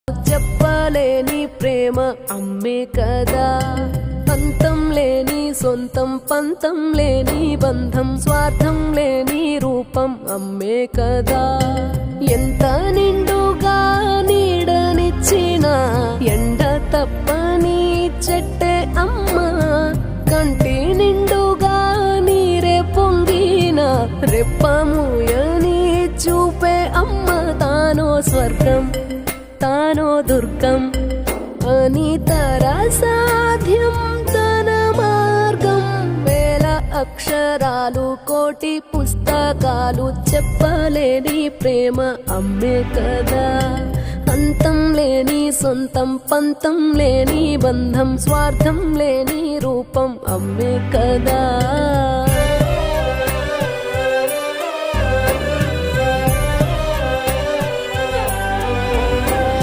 చెప్పలేని ప్రేమ అమ్మే కదా. అంతం లేని సొంతం, పంతం లేని బంధం, స్వార్థం లేని రూపం అమ్మే కదా. ఎంత నిండుగా నీడనిచ్చిన ఎండ తప్పని చెట్టే అమ్మ, కంటి నిండుగా నీరే పొంగిన రెప్పముయని చూపే అమ్మ. తానో స్వర్గం తానో దుర్గం అని సాధ్యం తన మార్గం. వేల అక్షరాలు కోటి పుస్తకాలు చెప్పలేని ప్రేమ అమ్మే కదా. అంతం లేని సొంతం, పంతం లేని బంధం, స్వార్థం లేని రూపం అమ్మే కదా.